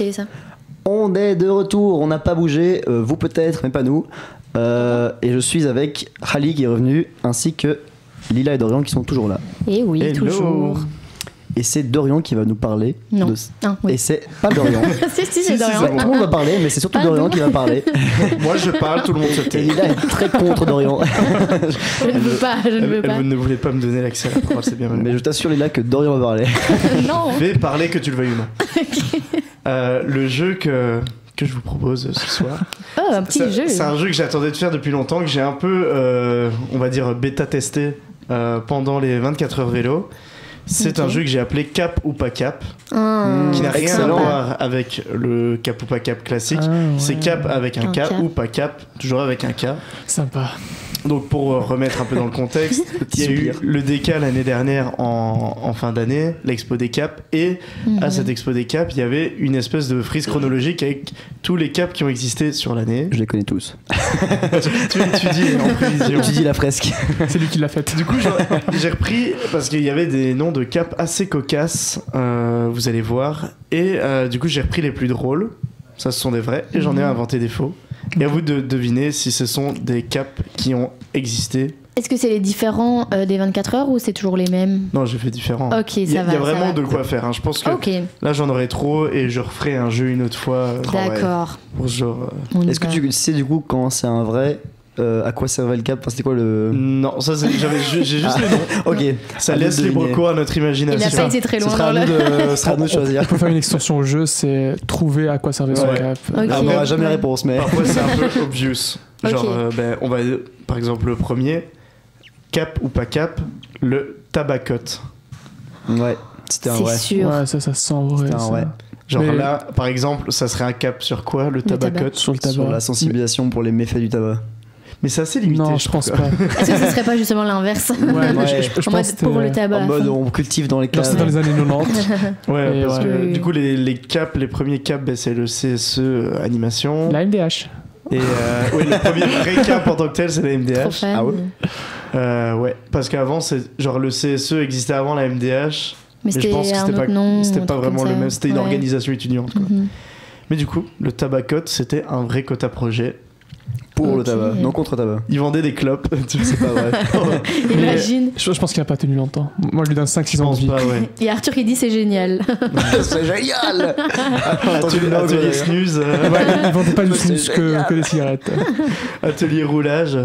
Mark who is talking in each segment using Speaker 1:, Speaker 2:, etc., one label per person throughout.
Speaker 1: stylé ça.
Speaker 2: On est de retour, on n'a pas bougé, vous peut-être, mais pas nous. Et je suis avec Rally qui est revenu, ainsi que Lila et Dorian qui sont toujours là.
Speaker 1: Et oui,
Speaker 3: Hello.
Speaker 1: toujours.
Speaker 2: Et c'est Dorian qui va nous parler.
Speaker 1: Non.
Speaker 2: De...
Speaker 1: Ah, oui.
Speaker 2: Et c'est pas Dorian.
Speaker 1: si, c'est Dorian.
Speaker 2: Ouais, tout le monde va parler, mais c'est surtout
Speaker 1: Pardon.
Speaker 2: Dorian qui va parler.
Speaker 3: Moi je parle, tout le monde se
Speaker 2: Et
Speaker 3: tait.
Speaker 2: Lila est très contre Dorian.
Speaker 1: Je ne veux pas, je ne veux pas.
Speaker 3: Elle ne voulait pas me donner l'accès à la parole, c'est bien mal.
Speaker 2: Mais je t'assure Lila que Dorian va parler.
Speaker 1: Non.
Speaker 3: Fais parler que tu le veuilles ou non. Le jeu que je vous propose ce soir.
Speaker 1: Oh, un petit jeu.
Speaker 3: C'est un jeu que j'attendais de faire depuis longtemps, que j'ai un peu, on va dire, bêta-testé pendant les 24 heures vélo. C'est
Speaker 1: Ok.
Speaker 3: un jeu que j'ai appelé Cap ou pas Cap,
Speaker 1: Ah,
Speaker 3: qui n'a rien à
Speaker 2: excellent.
Speaker 3: voir avec le Cap ou pas Cap classique.
Speaker 4: Ah, ouais.
Speaker 3: C'est Cap avec un
Speaker 1: Un
Speaker 3: K
Speaker 1: K.
Speaker 3: ou pas Cap, toujours avec un K.
Speaker 4: Sympa.
Speaker 3: Donc pour remettre un peu dans le contexte, il y a eu
Speaker 2: soupir.
Speaker 3: le DK l'année dernière en fin d'année, l'expo des caps, et à cette expo des caps, il y avait une espèce de frise chronologique avec tous les caps qui ont existé sur l'année.
Speaker 2: Je les connais tous.
Speaker 3: Tu étudies en prévision.
Speaker 2: Tu dis la fresque.
Speaker 4: C'est lui qui l'a fait.
Speaker 3: Du coup, j'ai repris parce qu'il y avait des noms de caps assez cocasses, vous allez voir, et du coup j'ai repris les plus drôles. Ça, ce sont des vrais, et j'en ai inventé des faux. Et à vous de deviner si ce sont des caps qui ont existé.
Speaker 1: Est-ce que c'est les différents des 24 heures ou c'est toujours les mêmes?
Speaker 3: Non, j'ai fait différent.
Speaker 1: Ok, ça
Speaker 3: Il y a
Speaker 1: va.
Speaker 3: vraiment
Speaker 1: ça
Speaker 3: de quoi faire. Hein. Je pense que
Speaker 1: va. Ok,
Speaker 3: là, j'en aurais trop et je referai un jeu une autre fois.
Speaker 1: d'accord.
Speaker 3: Pour ce genre.
Speaker 1: On y
Speaker 2: Est-ce que
Speaker 1: va.
Speaker 2: tu sais du coup quand c'est un vrai à quoi servait le cap? Enfin, c'était quoi le.
Speaker 3: Non, ça, j'ai juste
Speaker 2: Ah.
Speaker 3: les noms.
Speaker 2: Ok.
Speaker 3: Ça
Speaker 2: À nous
Speaker 3: laisse
Speaker 2: de
Speaker 3: libre
Speaker 2: deviner.
Speaker 3: cours à notre
Speaker 1: Il n'a
Speaker 3: imagination.
Speaker 1: pas été très
Speaker 2: Ce
Speaker 1: loin
Speaker 2: sera
Speaker 1: dans
Speaker 2: à nous
Speaker 1: le...
Speaker 2: de, ce sera à nous de choisir.
Speaker 4: Pour faire une extension au jeu, c'est trouver à quoi servait son
Speaker 3: Ouais.
Speaker 4: cap.
Speaker 1: Ok.
Speaker 2: Ah, on n'aura jamais la
Speaker 1: Ouais.
Speaker 2: réponse, mais.
Speaker 3: Parfois, c'est un peu obvious. Genre,
Speaker 1: Ok.
Speaker 3: on va, par exemple, le premier, cap ou pas cap, le tabacote.
Speaker 2: Ouais, c'était un
Speaker 1: C'est
Speaker 2: vrai.
Speaker 1: sûr.
Speaker 4: Ouais, ça sent vrai.
Speaker 2: C'était un
Speaker 4: ça.
Speaker 2: vrai.
Speaker 3: Genre
Speaker 4: Mais-
Speaker 3: là, par exemple, ça serait un cap sur quoi, le
Speaker 1: tabac.
Speaker 3: tabacote?
Speaker 4: Sur le tabac.
Speaker 2: Sur la sensibilisation pour les méfaits du tabac.
Speaker 3: Mais c'est assez limité.
Speaker 4: Non, je pense
Speaker 3: trouve.
Speaker 4: pas.
Speaker 1: Est-ce que ce serait pas justement l'inverse?
Speaker 4: Ouais, mais
Speaker 2: Ouais.
Speaker 4: je
Speaker 1: En mode
Speaker 4: pense que
Speaker 1: pour le
Speaker 4: c'était-
Speaker 1: tabac.
Speaker 2: En mode on cultive dans les
Speaker 4: Genre, c'était
Speaker 2: caves.
Speaker 4: dans les années 90.
Speaker 3: Ouais,
Speaker 4: Et
Speaker 3: parce
Speaker 4: ouais.
Speaker 3: que
Speaker 1: Oui.
Speaker 3: du coup, les caps, les premiers caps, ben, c'est le CSE animation.
Speaker 4: La MDH.
Speaker 3: Et oui, le premier vrai cap en tant que tel, c'est la
Speaker 1: Trop
Speaker 3: MDH.
Speaker 1: fan.
Speaker 2: Ah ouais.
Speaker 3: Ouais, parce qu'avant, c'est genre le CSE existait avant la MDH.
Speaker 1: Mais
Speaker 3: je
Speaker 1: c'était
Speaker 3: pense que
Speaker 1: un
Speaker 3: c'était
Speaker 1: autre
Speaker 3: pas,
Speaker 1: nom.
Speaker 3: c'était
Speaker 1: un
Speaker 3: pas
Speaker 1: truc
Speaker 3: vraiment
Speaker 1: comme
Speaker 3: le
Speaker 1: ça.
Speaker 3: même. C'était une
Speaker 1: Ouais.
Speaker 3: organisation étudiante. Quoi.
Speaker 1: Mhm.
Speaker 3: Mais du coup, le tabacote, c'était un vrai quota projet.
Speaker 2: Pour le
Speaker 1: Ok.
Speaker 2: tabac, non contre tabac.
Speaker 3: Ils vendaient des clopes.
Speaker 2: C'est pas vrai.
Speaker 1: Imagine.
Speaker 4: Je pense qu'il a pas tenu longtemps. Moi, je lui donne 5-6
Speaker 3: Je
Speaker 4: ans de
Speaker 3: pense
Speaker 4: vie.
Speaker 3: pas, ouais.
Speaker 1: Il y a Arthur qui dit c'est génial.
Speaker 2: C'est génial.
Speaker 3: Atelier snooze,
Speaker 4: Ouais, ils vendaient pas du
Speaker 2: C'est
Speaker 4: snus
Speaker 2: génial.
Speaker 4: que des cigarettes.
Speaker 3: atelier roulage.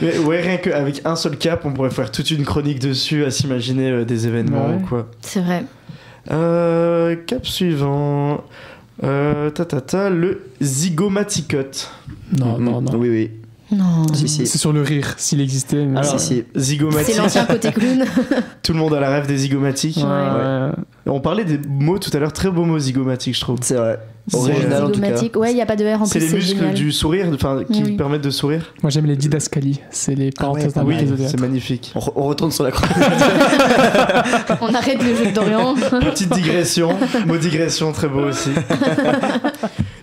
Speaker 3: Mais ouais, rien qu'avec un seul cap, on pourrait faire toute une chronique dessus, à s'imaginer des événements
Speaker 4: Ouais.
Speaker 3: ou quoi.
Speaker 1: C'est vrai.
Speaker 3: Cap suivant. Le zygomaticote.
Speaker 4: Non, non, non.
Speaker 2: Oui, oui.
Speaker 1: Non.
Speaker 2: Si, si.
Speaker 4: C'est sur le rire, s'il existait. Mais...
Speaker 3: Alors,
Speaker 2: si, si.
Speaker 3: Zygomatique.
Speaker 1: C'est l'ancien côté clown.
Speaker 3: Tout le monde a la rêve des zygomatiques.
Speaker 4: Ouais, ouais.
Speaker 3: On parlait des mots tout à l'heure, très beaux mots zygomatiques, je trouve.
Speaker 2: C'est vrai.
Speaker 3: C'est-
Speaker 2: Original en tout cas.
Speaker 1: Zygomatique. Ouais, il n'y a pas de R en
Speaker 3: C'est
Speaker 1: plus.
Speaker 3: les muscles
Speaker 1: génial.
Speaker 3: du sourire, enfin, qui
Speaker 1: Oui.
Speaker 3: permettent de sourire.
Speaker 4: Moi, j'aime les didascalies. C'est les parenthèses
Speaker 2: Ah
Speaker 4: d'un
Speaker 2: ouais,
Speaker 3: Oui,
Speaker 4: épisode.
Speaker 3: c'est magnifique.
Speaker 2: On retourne sur la chronique.
Speaker 1: On arrête le jeu d'Orient.
Speaker 3: Petite digression, mot digression, très beau aussi.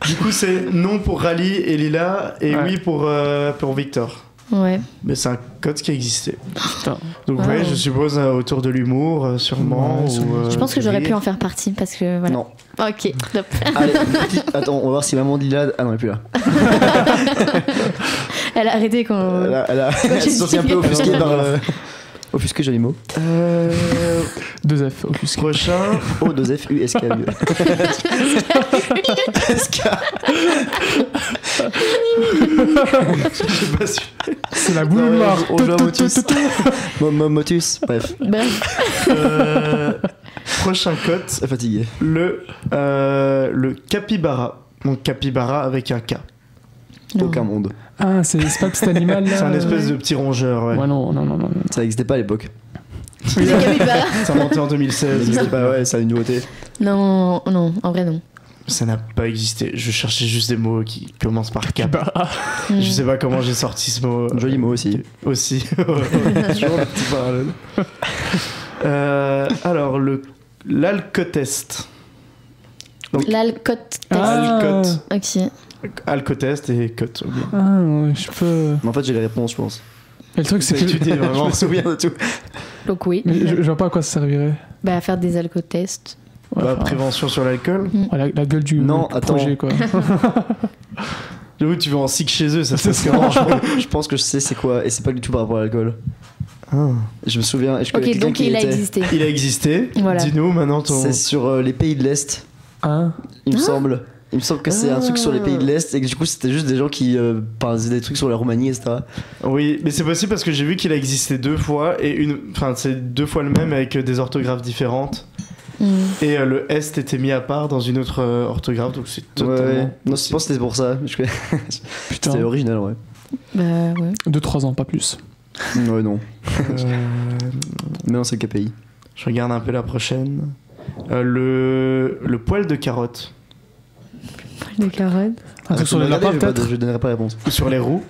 Speaker 3: Du coup, c'est non pour Rally et Lila, et
Speaker 4: Ouais.
Speaker 3: oui pour Victor.
Speaker 1: Ouais.
Speaker 3: Mais c'est un code qui existait.
Speaker 4: Putain.
Speaker 3: Donc
Speaker 1: Wow.
Speaker 3: ouais, je suppose autour de l'humour, sûrement.
Speaker 4: Ouais,
Speaker 3: ou,
Speaker 4: sûrement.
Speaker 1: Je pense que
Speaker 3: du
Speaker 1: j'aurais
Speaker 3: rire.
Speaker 1: pu en faire partie parce que voilà.
Speaker 2: Non.
Speaker 1: Ok, top.
Speaker 2: Allez, attends, on va voir si maman dit là. Ah non, elle est plus là.
Speaker 1: Elle a arrêté quand.
Speaker 2: Elle
Speaker 1: j'ai
Speaker 2: s'est sentie un
Speaker 1: dit-
Speaker 2: peu offusquée par. Offusquée, joli mot.
Speaker 4: 2 F, offusqué.
Speaker 3: Prochain.
Speaker 2: O, 2 F, U, S, K, U. S, K.
Speaker 3: Je sais pas si.
Speaker 4: C'est la boule noire.
Speaker 2: On joue à Motus. Motus. Bref,
Speaker 1: Ben,
Speaker 3: Prochain code,
Speaker 2: fatigué.
Speaker 3: le capybara. Donc capybara avec un K.
Speaker 1: non.
Speaker 2: Aucun monde.
Speaker 4: Ah, c'est pas le petit animal là.
Speaker 3: C'est un espèce de petit rongeur, ouais.
Speaker 4: Ouais, non, non, non, non.
Speaker 2: Ça n'existait pas à l'époque.
Speaker 1: C'est capybara.
Speaker 3: C'est inventé en
Speaker 2: Ça
Speaker 3: 2016.
Speaker 2: n'existait pas, ouais, c'est une nouveauté.
Speaker 1: Non, non, en vrai non.
Speaker 3: Ça n'a pas existé. Je cherchais juste des mots qui commencent par cap.
Speaker 4: Capybara.
Speaker 1: Hmm.
Speaker 3: Je sais pas comment j'ai sorti ce mot.
Speaker 2: Joli mot aussi.
Speaker 3: Aussi. Toujours le petit parallèle. Alors, l'alcotest. Donc,
Speaker 1: L'alcote test.
Speaker 4: Ah.
Speaker 3: Alcote.
Speaker 1: Ok.
Speaker 3: Alcotest et cote. oublié.
Speaker 4: Ah, ouais, je peux.
Speaker 2: Mais en fait, j'ai les réponses, je pense.
Speaker 4: Et le truc, c'est
Speaker 3: C'est
Speaker 4: que.
Speaker 3: étudié,
Speaker 2: Je
Speaker 3: vraiment.
Speaker 2: me souviens de tout.
Speaker 1: Donc oui.
Speaker 4: Mais je vois pas à quoi ça servirait.
Speaker 1: Bah faire des alcotests.
Speaker 3: Bah,
Speaker 4: enfin,
Speaker 3: prévention sur l'alcool.
Speaker 4: la gueule du
Speaker 2: Non, attends.
Speaker 4: projet, quoi.
Speaker 3: J'avoue, tu vas en cycle chez eux, ça se passe
Speaker 2: Non,
Speaker 3: comment?
Speaker 2: je pense que je sais c'est quoi, et c'est pas du tout par rapport à l'alcool.
Speaker 3: Ah.
Speaker 2: Je me souviens, et je connais
Speaker 1: Ok,
Speaker 2: quelqu'un
Speaker 1: donc
Speaker 2: qui
Speaker 1: il a
Speaker 2: était.
Speaker 1: existé.
Speaker 3: Il a existé.
Speaker 1: Voilà.
Speaker 3: Dis-nous maintenant ton.
Speaker 2: C'est sur les pays de l'Est,
Speaker 4: Hein
Speaker 2: il me semble. Il me semble que c'est un truc sur les pays de
Speaker 3: Ah.
Speaker 2: l'Est et que du coup c'était juste des gens qui faisaient des trucs sur la Roumanie, etc.
Speaker 3: Oui, mais c'est possible parce que j'ai vu qu'il a existé 2 fois et enfin c'est 2 fois le même avec des orthographes différentes. Et le est était mis à part dans une autre orthographe, donc c'est totalement.
Speaker 2: Ouais. Non, je pense que c'était pour ça.
Speaker 4: Putain.
Speaker 2: C'était original, ouais.
Speaker 1: Bah ouais.
Speaker 4: 2-3 ans, pas plus.
Speaker 2: Ouais, non.
Speaker 3: Euh,
Speaker 2: Mais non, c'est le KPI.
Speaker 3: Je regarde un peu la prochaine. Le poil de carotte.
Speaker 1: De carotte.
Speaker 4: Un truc sur les lapins, peut-être.
Speaker 2: Je donnerai pas la réponse.
Speaker 3: Ou sur les roues.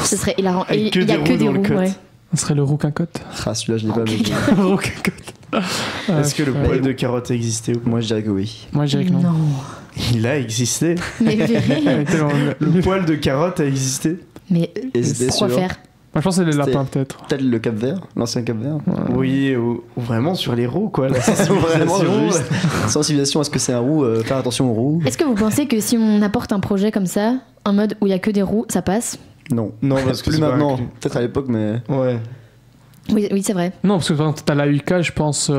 Speaker 1: Ce serait hilarant.
Speaker 3: Avec
Speaker 1: Et
Speaker 3: que
Speaker 1: il y a
Speaker 3: des
Speaker 1: que
Speaker 3: roues
Speaker 1: des
Speaker 3: dans le
Speaker 1: roues,
Speaker 3: cut.
Speaker 1: ouais.
Speaker 4: Ce serait le rouquincote.
Speaker 2: Ah, celui-là, je l'ai pas.
Speaker 1: Ok.
Speaker 2: mais-
Speaker 4: Le rouquincote.
Speaker 3: Est-ce que le
Speaker 4: Ouais.
Speaker 3: poil de carotte a existé ou pas?
Speaker 2: Moi, je dirais que oui.
Speaker 4: Moi, je dirais que non.
Speaker 3: Il a existé.
Speaker 1: Mais vrai.
Speaker 4: Tellement-
Speaker 3: Le poil de carotte a existé.
Speaker 1: Mais
Speaker 2: Et c'était
Speaker 1: pourquoi
Speaker 2: sur
Speaker 1: faire
Speaker 4: Moi, je pense que c'est les
Speaker 2: C'était-
Speaker 4: lapins, peut-être.
Speaker 2: peut-être le Cap Vert, l'ancien Cap Vert.
Speaker 3: Oui, ou vraiment sur les roues, quoi. La
Speaker 2: Vraiment,
Speaker 3: sensibilisation.
Speaker 2: juste sensibilisation à ce que c'est un roue, faire attention aux roues.
Speaker 1: Est-ce que vous pensez que si on apporte un projet comme ça, un mode où il y a que des roues, ça passe?
Speaker 2: Non.
Speaker 3: Non, parce que
Speaker 2: Plus
Speaker 3: c'est pas
Speaker 2: maintenant.
Speaker 3: inclus.
Speaker 2: Peut-être à l'époque, mais.
Speaker 3: Ouais.
Speaker 1: Oui, oui, c'est vrai.
Speaker 4: Non, parce que par exemple, t'as la UK, je pense,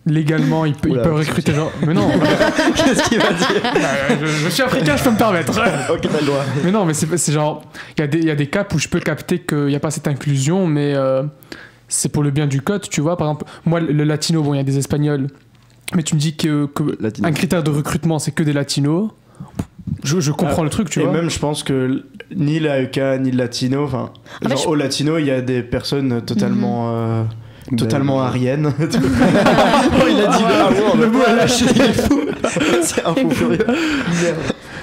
Speaker 4: légalement, ils
Speaker 2: Oula.
Speaker 4: peuvent recruter genre. Mais non,
Speaker 2: Qu'est-ce qu'il va dire
Speaker 4: je suis africain, je peux me permettre.
Speaker 2: Ok, t'as le droit.
Speaker 4: Mais non, mais c'est genre, il y a des caps où je peux capter qu'il n'y a pas cette inclusion, mais c'est pour le bien du code, tu vois. Par exemple, moi, le latino, bon, il y a des espagnols, mais tu me dis que
Speaker 2: Latino.
Speaker 4: un critère de recrutement, c'est que des latinos. Je comprends le truc, tu
Speaker 3: Et
Speaker 4: vois.
Speaker 3: même, je pense que ni la UK ni le latino, enfin,
Speaker 1: En fait,
Speaker 3: genre au latino, il y a des personnes totalement, totalement ariennes.
Speaker 2: Oh, il a dit le mot à lâcher, il est fou. C'est un fou furieux.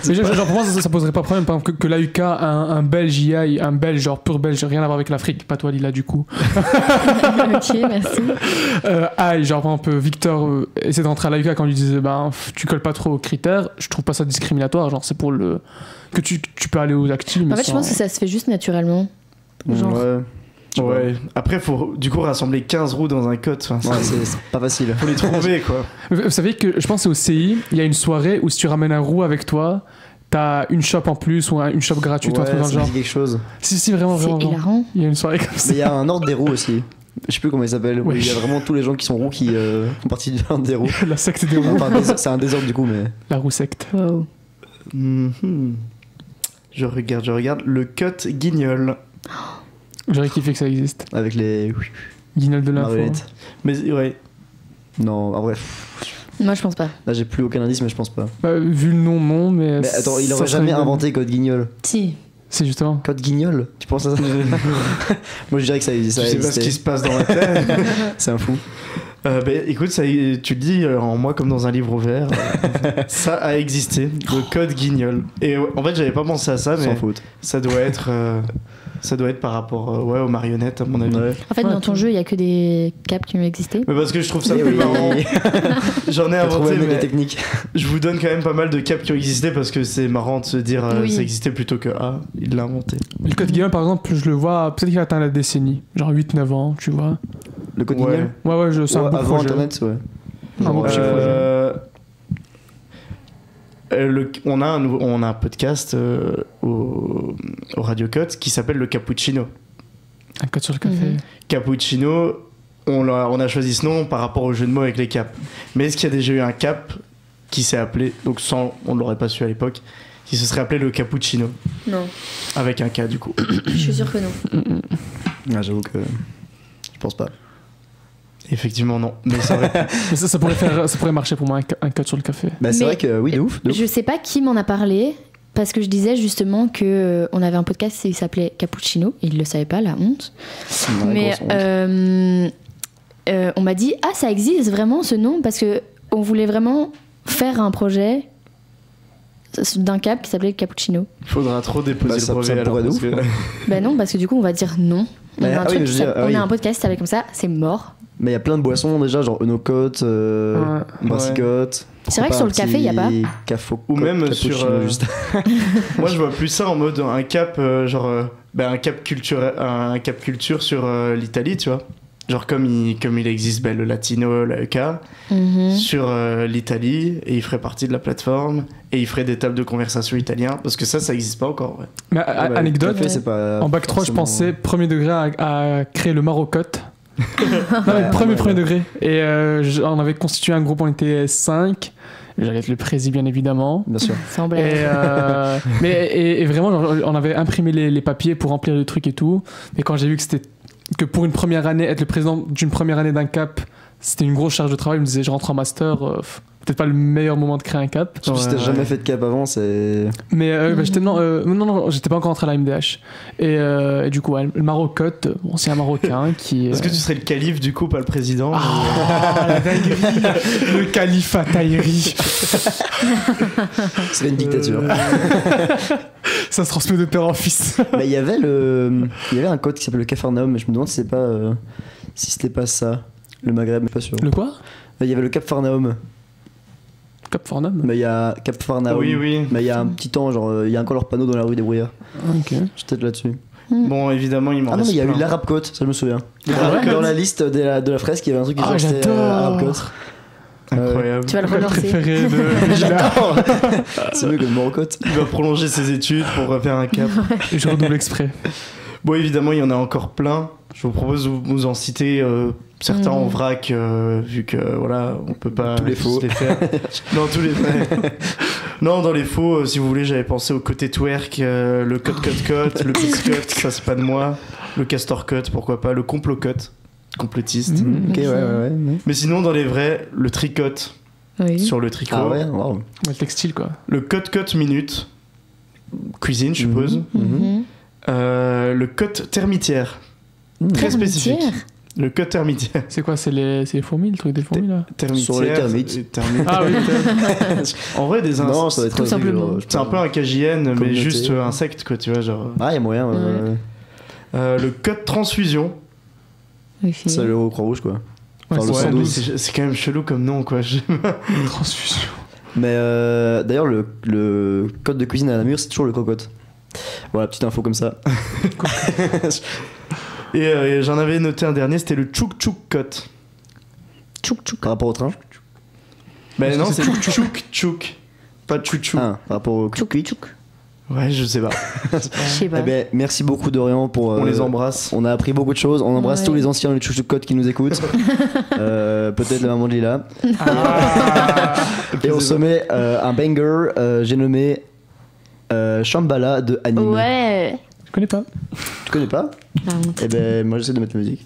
Speaker 4: Mais genre, pour moi, ça poserait pas problème. Par exemple, que l'AUK, un Belge y aille, un Belge, genre pur Belge, rien à voir avec l'Afrique, pas toi Lila du coup.
Speaker 1: Ok, merci.
Speaker 4: Aille, genre par exemple, Victor essaie d'entrer à l'AUK quand on lui disait ben, tu colles pas trop aux critères, je trouve pas ça discriminatoire, genre c'est pour le. Que tu peux aller aux actifs.
Speaker 1: En fait, je pense que ça se fait juste naturellement. Genre.
Speaker 2: Ouais.
Speaker 3: Ouais. Après, faut du coup rassembler 15 roues dans un code. Enfin,
Speaker 2: Ouais, c'est pas facile.
Speaker 3: faut les trouver, quoi.
Speaker 4: Vous savez que je pense que c'est au CI, il y a une soirée où si tu ramènes un roux avec toi, t'as une shop en plus ou une shop gratuite ou un truc
Speaker 2: Ouais,
Speaker 4: dans le
Speaker 2: ça me
Speaker 4: genre.
Speaker 2: dit quelque chose.
Speaker 4: Si, vraiment,
Speaker 1: C'est
Speaker 4: vraiment. vraiment.
Speaker 1: hilarant.
Speaker 4: Il y a une soirée comme ça.
Speaker 2: Mais il y a un ordre des roues aussi. Je sais plus comment il s'appelle. où
Speaker 4: Ouais.
Speaker 2: Il y a vraiment tous les gens qui sont roux qui font partie du ordre des roues.
Speaker 4: La secte des roux,
Speaker 2: Enfin, c'est un désordre du coup, mais.
Speaker 4: la roue secte.
Speaker 1: Wow.
Speaker 3: Mhm. Je regarde. Le cut guignol.
Speaker 4: J'aurais kiffé que ça existe.
Speaker 2: Avec les
Speaker 4: Guignol de l'info.
Speaker 2: marionnettes.
Speaker 3: Mais ouais.
Speaker 2: Non, en vrai,
Speaker 1: Moi, je pense pas.
Speaker 2: là j'ai plus aucun indice, mais je pense pas.
Speaker 4: Vu le nom, non, mais.
Speaker 2: Mais attends, il
Speaker 4: ça
Speaker 2: aurait
Speaker 4: serait
Speaker 2: jamais
Speaker 4: une-
Speaker 2: inventé Code Guignol.
Speaker 1: Si.
Speaker 4: C'est justement.
Speaker 2: Code Guignol Tu penses à ça Moi je dirais que ça
Speaker 3: Je sais pas ce
Speaker 2: existait.
Speaker 3: qui se passe dans la tête.
Speaker 2: C'est un fou.
Speaker 3: Bah, écoute, ça, tu le dis en moi comme dans un livre ouvert. Ça a existé, le code guignol. Et en fait, j'avais pas pensé à ça,
Speaker 2: Sans
Speaker 3: mais
Speaker 2: faute.
Speaker 3: ça doit être par rapport ouais, aux marionnettes, à mon avis.
Speaker 2: Ouais.
Speaker 1: En fait,
Speaker 4: Ouais,
Speaker 1: dans ton jeu, il y a que des caps qui ont existé.
Speaker 3: Mais parce que je trouve ça
Speaker 2: Eh
Speaker 3: plus
Speaker 2: oui,
Speaker 3: marrant. J'en ai
Speaker 2: T'as trouvé
Speaker 3: inventé,
Speaker 2: le mec des
Speaker 3: mais
Speaker 2: techniques.
Speaker 3: je vous donne quand même pas mal de caps qui ont existé parce que c'est marrant de se dire
Speaker 1: Oui.
Speaker 3: ça existait plutôt que il l'a inventé.
Speaker 4: Le code Guignol, par exemple, je le vois, peut-être qu'il atteint la décennie. Genre 8-9 ans, tu vois.
Speaker 2: Le Code
Speaker 3: Ouais.
Speaker 2: Guignol
Speaker 4: Ouais, c'est un
Speaker 2: Ouais,
Speaker 4: beau
Speaker 2: avant
Speaker 4: projet.
Speaker 2: internet, ouais.
Speaker 4: Un beau petit projet.
Speaker 3: On a un podcast au Radio Cut qui s'appelle le Cappuccino.
Speaker 4: Un code sur le café.
Speaker 1: Mhm.
Speaker 3: Cappuccino, on a choisi ce nom par rapport au jeu de mots avec les caps. Mais est-ce qu'il y a déjà eu un cap qui s'est appelé, donc on ne l'aurait pas su à l'époque, qui se serait appelé le Cappuccino,
Speaker 1: Non.
Speaker 3: avec un K du coup.
Speaker 1: Je suis sûre que non.
Speaker 2: Ah, j'avoue que. Je pense pas.
Speaker 3: Effectivement non, mais ça aurait pu.
Speaker 4: Mais ça pourrait marcher pour moi, un code sur le café.
Speaker 2: Bah, c'est
Speaker 1: Mais-
Speaker 2: vrai que oui, de ouf. De ouf.
Speaker 1: Je sais pas qui m'en a parlé. Parce que je disais justement que on avait un podcast qui s'appelait Cappuccino. Il le savait pas, la honte.
Speaker 2: Ouais,
Speaker 1: Mais
Speaker 2: grosse honte.
Speaker 1: on m'a dit ah ça existe vraiment ce nom parce que on voulait vraiment faire un projet d'un cap qui s'appelait Cappuccino.
Speaker 3: Faudra trop déposer
Speaker 2: Bah,
Speaker 3: le
Speaker 2: ça
Speaker 3: brevet alors.
Speaker 2: pourrait de
Speaker 3: Parce
Speaker 2: ouf.
Speaker 3: que...
Speaker 1: Ben non parce que du coup on va dire non. On
Speaker 2: Bah,
Speaker 1: a un
Speaker 2: ah
Speaker 1: truc
Speaker 2: oui,
Speaker 1: qui
Speaker 2: je veux dire,
Speaker 1: s'appelle-
Speaker 2: ah
Speaker 1: on
Speaker 2: oui.
Speaker 1: a un podcast qui s'appelle comme ça, c'est mort.
Speaker 2: Mais il y a plein de boissons déjà, genre Enocote, Brassicote.
Speaker 1: C'est vrai que sur le café, il y a pas.
Speaker 3: Ou même sur,
Speaker 2: Juste.
Speaker 3: Moi je vois plus ça en mode un cap un cap culture sur l'Italie, tu vois. Genre comme il existe le latino, l'AEK, sur l'Italie, et il ferait partie de la plateforme, et il ferait des tables de conversation italien, parce que ça existe pas encore. Ouais.
Speaker 4: Mais anecdote,
Speaker 2: Café, c'est pas
Speaker 4: en bac 3, je
Speaker 2: forcément-
Speaker 4: pensais, premier degré, à créer le Marocotte. Non, mais premier degré. Et on avait constitué un groupe, on était 5. J'allais être le président, bien évidemment.
Speaker 2: Bien sûr.
Speaker 1: Sans blague.
Speaker 4: Et vraiment, genre, on avait imprimé les papiers pour remplir le truc et tout. Mais quand j'ai vu que pour une première année, être le président d'une première année d'un CAP, c'était une grosse charge de travail, je me disais, je rentre en master, peut-être pas le meilleur moment de créer un CAP.
Speaker 2: Surtout si t'as jamais fait de cap avant, c'est.
Speaker 4: Mais j'étais non, j'étais pas encore rentré à la MDH. Et du coup, ouais, le Marocotte, ancien Marocain qui.
Speaker 3: Est-ce que tu serais le calife du coup, pas le président
Speaker 4: La dinguerie. Le califat Tahiri.
Speaker 2: C'est une dictature.
Speaker 4: Ça se transmet de père en fils.
Speaker 2: Mais il y avait un code qui s'appelle le Capharnaüm, mais je me demande si c'était pas ça, le Maghreb, mais pas sûr.
Speaker 4: Le quoi?
Speaker 2: Il y avait le Capharnaüm,
Speaker 4: Cap Farnham.
Speaker 2: mais il y a Capharnaüm.
Speaker 3: Oui.
Speaker 2: Mais il y a un petit temps, genre il y a encore leur panneau dans la rue des brouillards.
Speaker 4: Ok.
Speaker 2: Je suis peut-être là-dessus.
Speaker 3: Bon, évidemment, il m'en
Speaker 2: Ah non, mais
Speaker 3: reste
Speaker 2: il y a eu
Speaker 3: plein.
Speaker 2: l'Arab Côte, ça je me souviens.
Speaker 3: L'Arab
Speaker 2: Dans
Speaker 3: Côte.
Speaker 2: la liste de la fresque, il y avait un truc qui
Speaker 4: Ah,
Speaker 2: disait que c'était Arab
Speaker 4: j'adore.
Speaker 2: Côte.
Speaker 3: Incroyable.
Speaker 1: Tu vas le
Speaker 4: Le
Speaker 1: relancer.
Speaker 4: préféré de Gila.
Speaker 2: C'est mieux que le Moroccote.
Speaker 3: Il va prolonger ses études pour refaire un cap.
Speaker 4: Et je redouble exprès.
Speaker 3: Bon, évidemment, il y en a encore plein. Je vous propose de vous en citer certains en vrac, vu que voilà, on peut pas
Speaker 2: Tous les
Speaker 3: tous
Speaker 2: faux.
Speaker 3: les faire. Non, tous les vrais. Non, dans les faux, si vous voulez, j'avais pensé au côté twerk, le cut, le piss cut, ça c'est pas de moi. Le castor cut, pourquoi pas. Le complot cut, complotiste.
Speaker 2: Ok, ouais.
Speaker 3: Mais sinon, dans les vrais, le tricot
Speaker 1: Oui.
Speaker 3: sur le tricot.
Speaker 2: Ah ouais, wow.
Speaker 4: Le textile, quoi.
Speaker 3: Le cut minute, cuisine, je suppose.
Speaker 1: Mhm.
Speaker 3: Le cut termitière, très spécifique.
Speaker 1: Termitière.
Speaker 3: Le cut termitière.
Speaker 4: C'est quoi? C'est les fourmis, le truc des fourmis, là?
Speaker 3: Termitière,
Speaker 2: Sur les termites.
Speaker 3: termites.
Speaker 4: Ah oui,
Speaker 3: En vrai, des
Speaker 2: Non,
Speaker 3: insectes.
Speaker 2: ça va être
Speaker 1: Tout
Speaker 2: très
Speaker 1: simplement.
Speaker 2: rigolo, je
Speaker 3: C'est un
Speaker 2: pense.
Speaker 3: peu un KJN, mais
Speaker 2: Communauté.
Speaker 3: juste insecte, quoi, tu vois, genre.
Speaker 2: Ah, il y a moyen.
Speaker 1: Ouais.
Speaker 3: Le cut transfusion.
Speaker 1: Oui,
Speaker 2: C'est le Croix-Rouge, quoi.
Speaker 4: Ouais,
Speaker 2: Enfin, le
Speaker 4: c'est
Speaker 3: Ouais,
Speaker 2: 112.
Speaker 3: mais c'est quand même chelou comme nom, quoi.
Speaker 4: transfusion.
Speaker 2: Mais d'ailleurs, le code de cuisine à Namur, c'est toujours le cocotte. Voilà, petite info comme ça.
Speaker 3: Et j'en avais noté un dernier, c'était le tchouk cut.
Speaker 1: Tchouk tchouk.
Speaker 2: Par rapport au train.
Speaker 3: Mais non, c'est tchouk. Pas tchou.
Speaker 2: Ah, par rapport au
Speaker 1: Tchouk
Speaker 2: quick.
Speaker 1: tchouk.
Speaker 3: Ouais, je sais pas.
Speaker 1: Je sais pas.
Speaker 2: Eh ben, merci beaucoup Dorian pour.
Speaker 3: On les embrasse.
Speaker 2: On a appris beaucoup de choses. On embrasse
Speaker 1: Ouais.
Speaker 2: tous les anciens du Chouchou Code qui nous écoutent. Peut-être la maman de Lila. Et on se met un banger. J'ai nommé Shambhala de Anime.
Speaker 1: Ouais.
Speaker 4: Je connais pas.
Speaker 2: Tu connais pas?
Speaker 1: La honte.
Speaker 2: Eh ben, moi j'essaie de mettre la musique.